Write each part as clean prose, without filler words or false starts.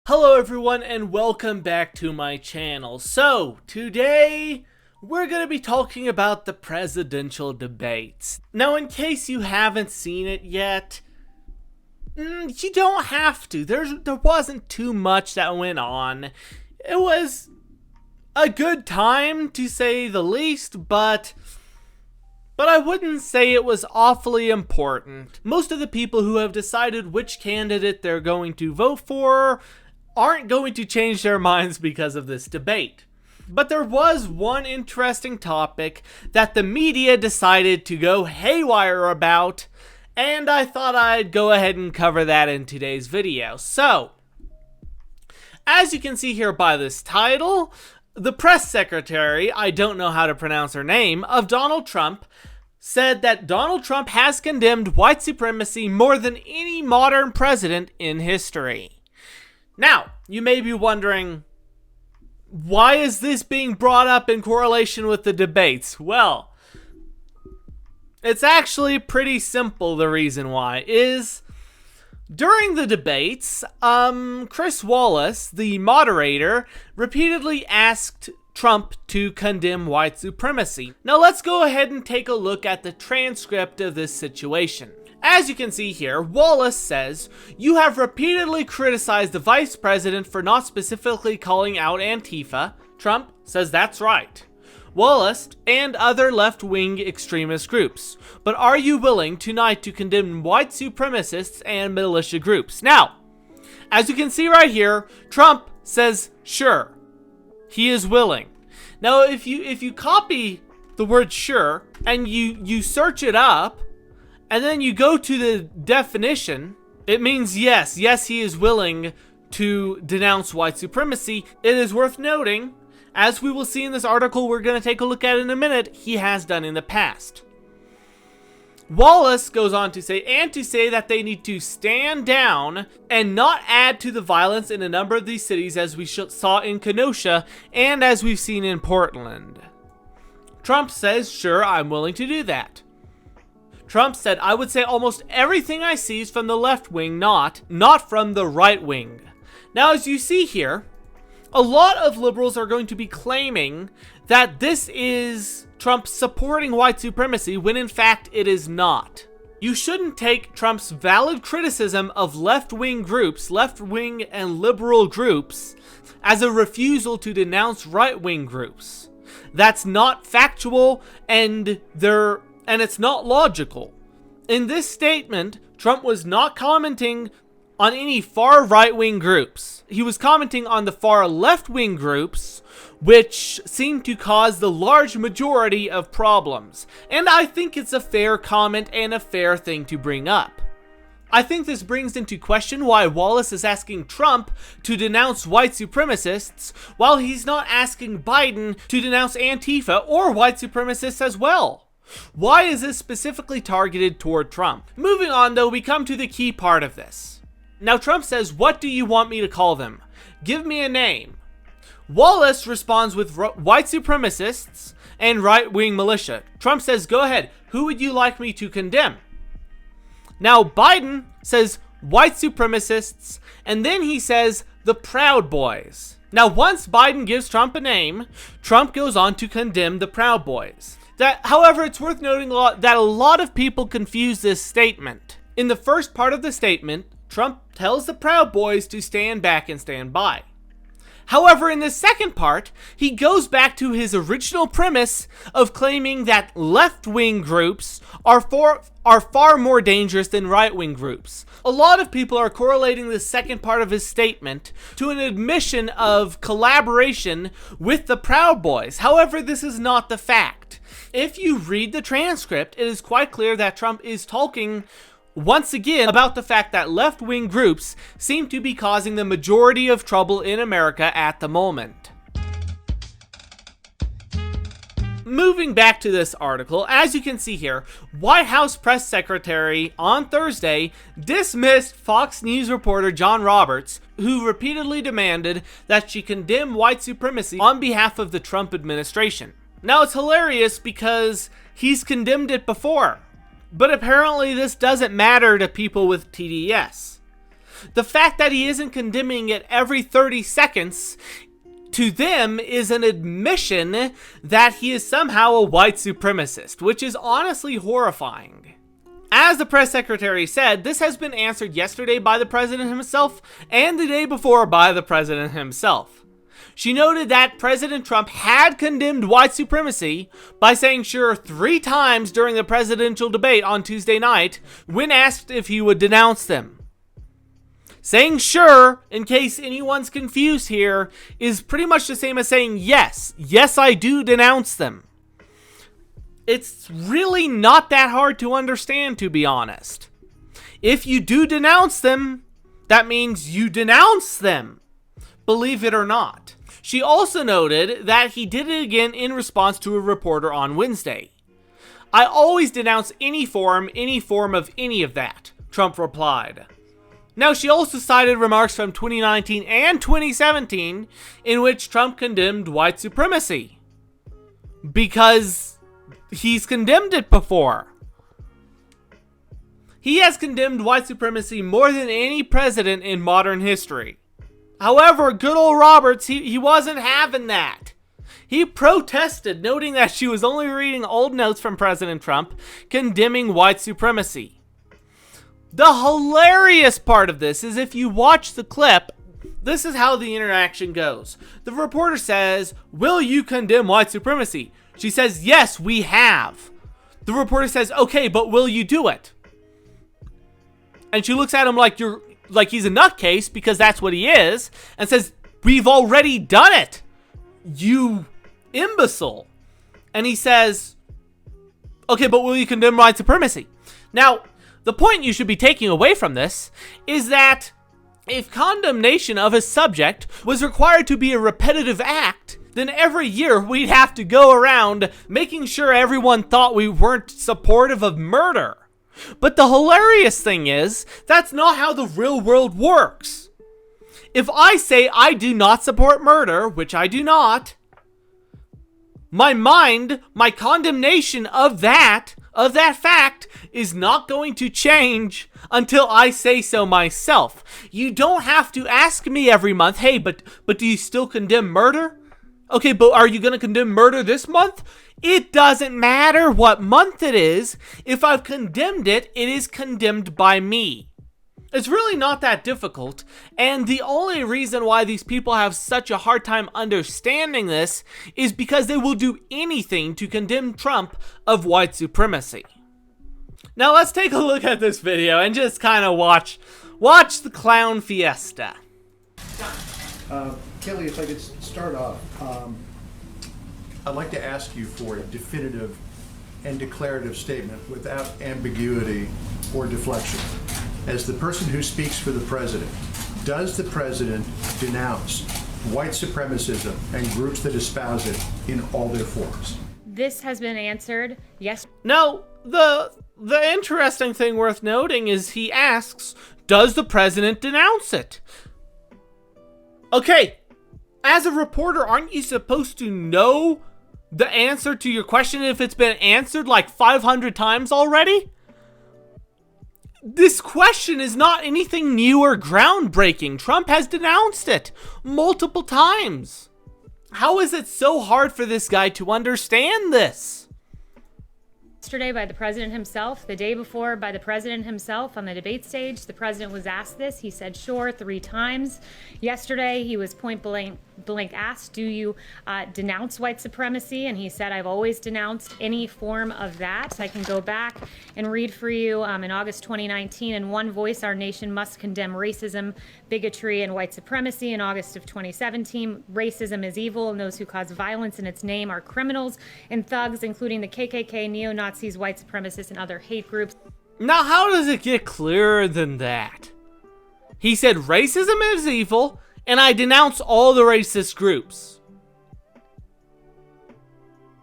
Hello everyone and welcome back to my channel. So, today we're going to be talking about the presidential debates. Now, in case you haven't seen it yet, you don't have to. There wasn't too much that went on. It was a good time, to say the least, but I wouldn't say it was awfully important. Most of the people who have decided which candidate they're going to vote for aren't going to change their minds because of this debate. But there was one interesting topic that the media decided to go haywire about, and I thought I'd go ahead and cover that in today's video. So, as you can see here by this title, the press secretary, I don't know how to pronounce her name, of Donald Trump said that Donald Trump has condemned white supremacy more than any modern president in history. Now, you may be wondering, why is this being brought up in correlation with the debates? Well, it's actually pretty simple. The reason why is, during the debates, Chris Wallace, the moderator, repeatedly asked Trump to condemn white supremacy. Now let's go ahead and take a look at the transcript of this situation. As you can see here, Wallace says, "You have repeatedly criticized the vice president for not specifically calling out Antifa." Trump says that's right. Wallace and other left-wing extremist groups. But are you willing tonight to condemn white supremacists and militia groups? Now, as you can see right here, Trump says sure. He is willing. Now, if you copy the word sure and you search it up, and then you go to the definition, it means yes, he is willing to denounce white supremacy. It is worth noting, as we will see in this article we're going to take a look at in a minute, he has done in the past. Wallace goes on to say that they need to stand down and not add to the violence in a number of these cities, as we saw in Kenosha and as we've seen in Portland. Trump says, sure, I'm willing to do that. Trump said, I would say almost everything I see is from the left wing, not from the right wing. Now, as you see here, a lot of liberals are going to be claiming that this is Trump supporting white supremacy, when in fact it is not. You shouldn't take Trump's valid criticism of left-wing groups, left-wing and liberal groups, as a refusal to denounce right-wing groups. That's not factual, and it's not logical. In this statement, Trump was not commenting on any far right-wing groups. He was commenting on the far left-wing groups, which seem to cause the large majority of problems. And I think it's a fair comment and a fair thing to bring up. I think this brings into question why Wallace is asking Trump to denounce white supremacists, while he's not asking Biden to denounce Antifa or white supremacists as well. Why is this specifically targeted toward Trump? Moving on though, we come to the key part of this. Now Trump says, what do you want me to call them? Give me a name. Wallace responds with white supremacists and right-wing militia. Trump says, go ahead, who would you like me to condemn? Now Biden says white supremacists, and then he says the Proud Boys. Now once Biden gives Trump a name, Trump goes on to condemn the Proud Boys. However, it's worth noting that a lot of people confuse this statement. In the first part of the statement, Trump tells the Proud Boys to stand back and stand by. However, in the second part, he goes back to his original premise of claiming that left-wing groups are far more dangerous than right-wing groups. A lot of people are correlating the second part of his statement to an admission of collaboration with the Proud Boys. However, this is not the fact. If you read the transcript, it is quite clear that Trump is talking once again about the fact that left-wing groups seem to be causing the majority of trouble in America at the moment. Moving back to this article, as you can see here, White House press secretary on Thursday dismissed Fox News reporter John Roberts, who repeatedly demanded that she condemn white supremacy on behalf of the Trump administration. Now, it's hilarious because he's condemned it before, but apparently this doesn't matter to people with TDS. The fact that he isn't condemning it every 30 seconds to them is an admission that he is somehow a white supremacist, which is honestly horrifying. As the press secretary said, this has been answered yesterday by the president himself and the day before by the president himself. She noted that President Trump had condemned white supremacy by saying sure 3 times during the presidential debate on Tuesday night when asked if he would denounce them. Saying sure, in case anyone's confused here, is pretty much the same as saying yes. Yes, I do denounce them. It's really not that hard to understand, to be honest. If you do denounce them, that means you denounce them, believe it or not. She also noted that he did it again in response to a reporter on Wednesday. I always denounce any form of any of that, Trump replied. Now, she also cited remarks from 2019 and 2017 in which Trump condemned white supremacy. Because he's condemned it before. He has condemned white supremacy more than any president in modern history. However, good old Roberts, he wasn't having that. He protested, noting that she was only reading old notes from President Trump condemning white supremacy. The hilarious part of this is if you watch the clip, this is how the interaction goes. The reporter says, "Will you condemn white supremacy?" She says, "Yes, we have." The reporter says, "Okay, but will you do it?" And she looks at him like he's a nutcase, because that's what he is, and says, "We've already done it, you imbecile." And he says, "Okay, but will you condemn white supremacy?" Now, the point you should be taking away from this is that if condemnation of a subject was required to be a repetitive act, then every year we'd have to go around making sure everyone thought we weren't supportive of murder. But the hilarious thing is, that's not how the real world works. If I say I do not support murder, which I do not, my condemnation of that fact is not going to change until I say so myself. You don't have to ask me every month, "Hey, but do you still condemn murder?" Okay, but are you going to condemn murder this month? It doesn't matter what month it is. If I've condemned it, it is condemned by me. It's really not that difficult, and the only reason why these people have such a hard time understanding this is because they will do anything to condemn Trump of white supremacy. Now let's take a look at this video and just kind of watch the clown fiesta. Kelly, if I could start off, I'd like to ask you for a definitive and declarative statement without ambiguity or deflection. As the person who speaks for the president, does the president denounce white supremacism and groups that espouse it in all their forms? This has been answered, yes. Now, the interesting thing worth noting is he asks, does the president denounce it? Okay, as a reporter, aren't you supposed to know the answer to your question if it's been answered like 500 times already? This question is not anything new or groundbreaking. Trump has denounced it multiple times. How is it so hard for this guy to understand this? Yesterday by the president himself, the day before by the president himself on the debate stage. The president was asked this. He said sure 3 times. Yesterday he was point blank asked, do you denounce white supremacy? And he said, I've always denounced any form of that. I can go back and read for you in August 2019, in one voice, our nation must condemn racism, bigotry, and white supremacy. In August of 2017, racism is evil, and those who cause violence in its name are criminals and thugs, including the KKK, neo-Nazis, white supremacists, and other hate groups. Now, how does it get clearer than that? He said racism is evil, and I denounce all the racist groups.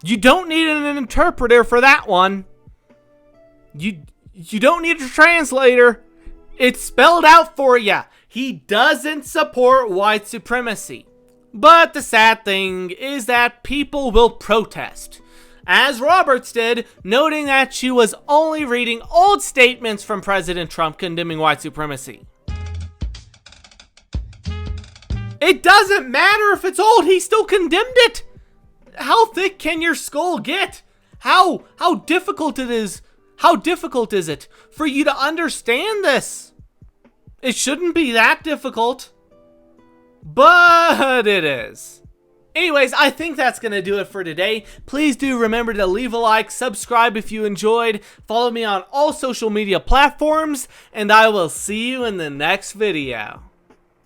You don't need an interpreter for that one. You don't need a translator. It's spelled out for you. He doesn't support white supremacy. But the sad thing is that people will protest, as Roberts did, noting that she was only reading old statements from President Trump condemning white supremacy. It doesn't matter if it's old, he still condemned it. How thick can your skull get? How difficult it is? How difficult is it for you to understand this? It shouldn't be that difficult, but it is. Anyways, I think that's going to do it for today. Please do remember to leave a like, subscribe if you enjoyed, follow me on all social media platforms, and I will see you in the next video.